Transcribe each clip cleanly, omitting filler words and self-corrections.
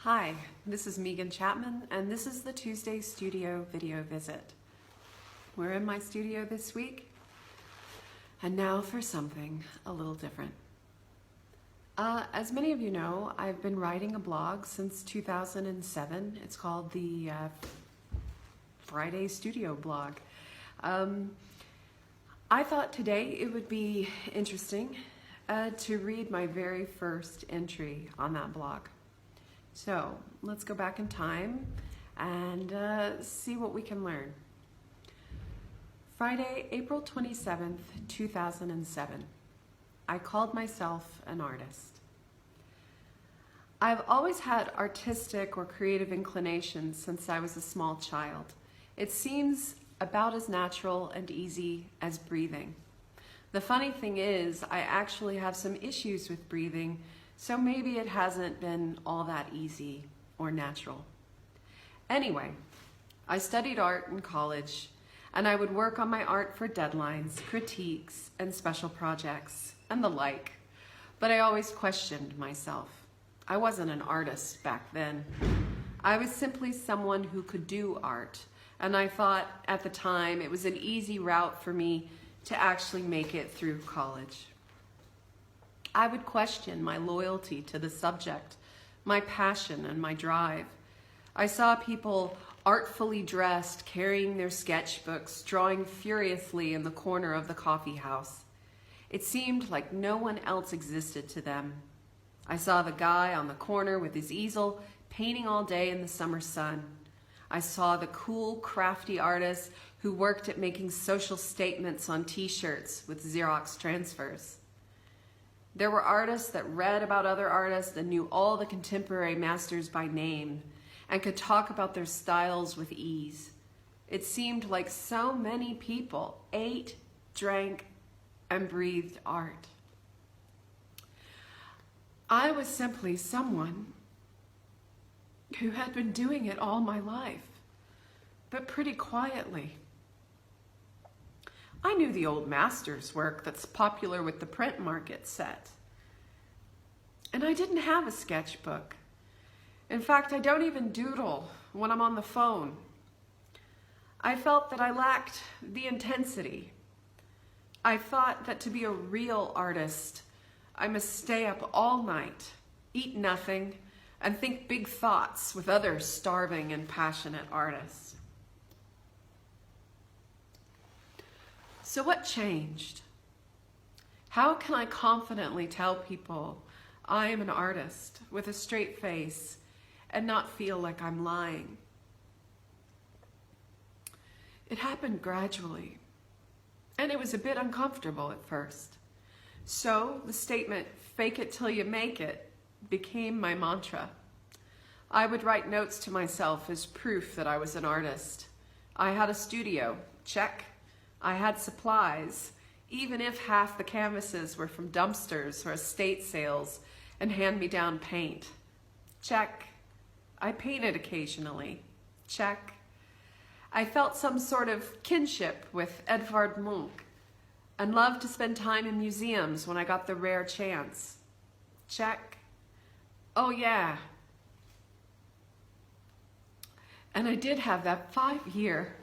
Hi, this is Chapman, and this is the Tuesday Studio Video Visit. We're in my studio this week, and now for something a little different. As many of you know, I've been writing a blog since 2007. It's called the Friday Studio Blog. I thought today it would be interesting to read my very first entry on that blog. So let's go back in time and see what we can learn. Friday, April 27th, 2007. I called myself an artist. I've always had artistic or creative inclinations since I was a small child. It seems about as natural and easy as breathing. The funny thing is, I actually have some issues with breathing, so maybe it hasn't been all that easy or natural. Anyway, I studied art in college, and I would work on my art for deadlines, critiques, and special projects, and the like. But I always questioned myself. I wasn't an artist back then. I was simply someone who could do art, and I thought at the time it was an easy route for me to actually make it through college. I would question my loyalty to the subject, my passion and my drive. I saw people artfully dressed, carrying their sketchbooks, drawing furiously in the corner of the coffee house. It seemed like no one else existed to them. I saw the guy on the corner with his easel, painting all day in the summer sun. I saw the cool, crafty artists who worked at making social statements on t-shirts with Xerox transfers. There were artists that read about other artists and knew all the contemporary masters by name and could talk about their styles with ease. It seemed like so many people ate, drank, and breathed art. I was simply someone who had been doing it all my life, but pretty quietly. I knew the old master's work that's popular with the print market set. And I didn't have a sketchbook. In fact, I don't even doodle when I'm on the phone. I felt that I lacked the intensity. I thought that to be a real artist, I must stay up all night, eat nothing, and think big thoughts with other starving and passionate artists. So what changed? How can I confidently tell people I am an artist with a straight face and not feel like I'm lying? It happened gradually, and it was a bit uncomfortable at first. So the statement, "fake it till you make it," became my mantra. I would write notes to myself as proof that I was an artist. I had a studio, check. I had supplies, even if half the canvases were from dumpsters or estate sales and hand-me-down paint. Check. I painted occasionally. Check. I felt some sort of kinship with Edvard Munch and loved to spend time in museums when I got the rare chance. Check. Oh yeah. And I did have that 5-year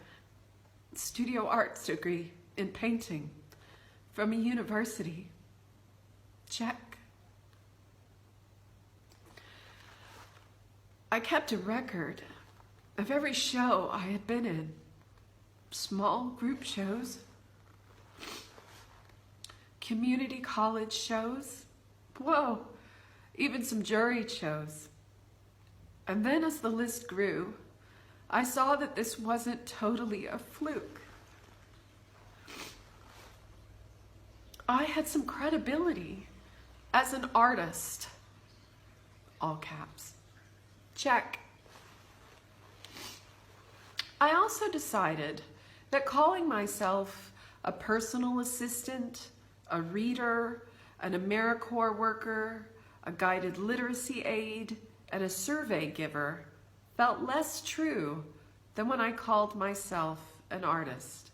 studio arts degree in painting from a university. Check. I kept a record of every show I had been in. Small group shows, community college shows, whoa, even some juried shows. And then as the list grew, I saw that this wasn't totally a fluke. I had some credibility as an artist. All caps. Check. I also decided that calling myself a personal assistant, a reader, an AmeriCorps worker, a guided literacy aide, and a survey giver felt less true than when I called myself an artist.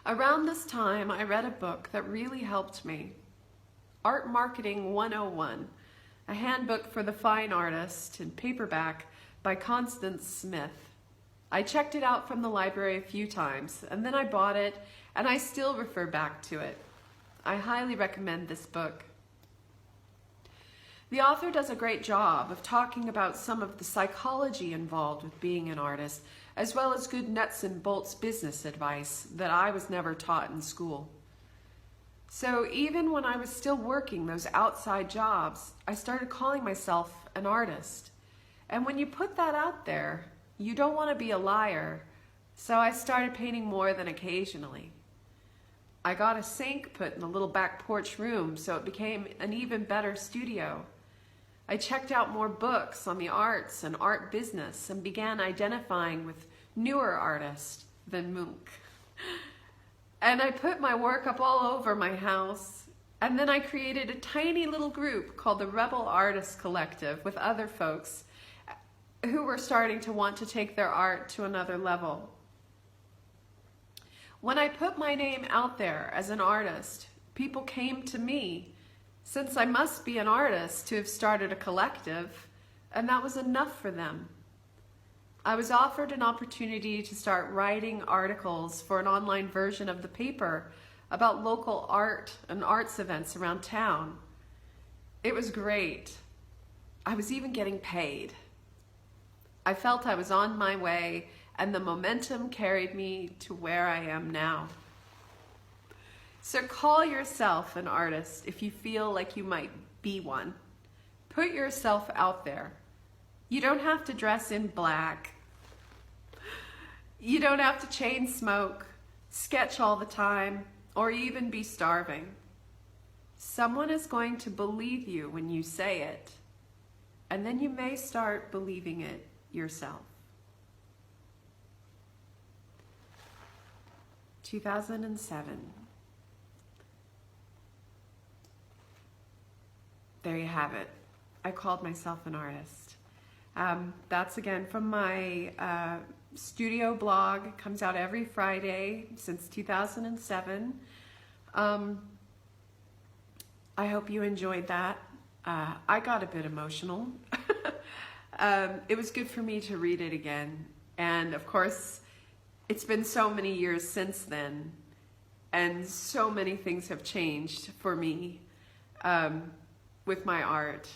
Around this time, I read a book that really helped me, Art Marketing 101, A Handbook for the Fine Artist in paperback by Constance Smith. I checked it out from the library a few times, and then I bought it, and I still refer back to it. I highly recommend this book. The author does a great job of talking about some of the psychology involved with being an artist, as well as good nuts and bolts business advice that I was never taught in school. So even when I was still working those outside jobs, I started calling myself an artist. And when you put that out there, you don't want to be a liar. So I started painting more than occasionally. I got a sink put in the little back porch room, so it became an even better studio. I checked out more books on the arts and art business and began identifying with newer artists than Munch. And I put my work up all over my house. And then I created a tiny little group called the Rebel Artists Collective with other folks who were starting to want to take their art to another level. When I put my name out there as an artist, people came to me, since I must be an artist to have started a collective, and that was enough for them. I was offered an opportunity to start writing articles for an online version of the paper about local art and arts events around town. It was great. I was even getting paid. I felt I was on my way, and the momentum carried me to where I am now. So call yourself an artist if you feel like you might be one. Put yourself out there. You don't have to dress in black. You don't have to chain smoke, sketch all the time, or even be starving. Someone is going to believe you when you say it, and then you may start believing it yourself. 2007. There you have it. I called myself an artist. That's again from my studio blog. It comes out every Friday since 2007. I hope you enjoyed that. I got a bit emotional. It was good for me to read it again. And of course, it's been so many years since then, and so many things have changed for me with my art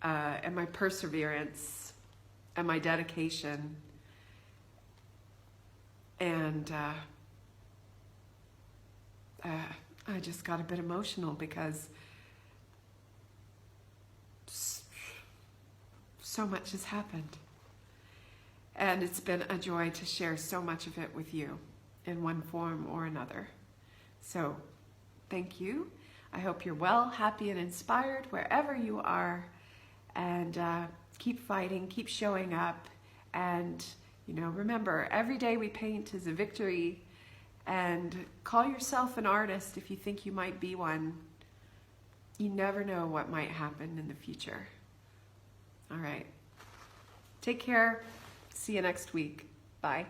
and my perseverance and my dedication. And I just got a bit emotional because so much has happened. And it's been a joy to share so much of it with you in one form or another. So thank you. I hope you're well, happy, and inspired wherever you are. And keep fighting, keep showing up. And, you know, remember, every day we paint is a victory. And call yourself an artist if you think you might be one. You never know what might happen in the future. All right. Take care. See you next week. Bye.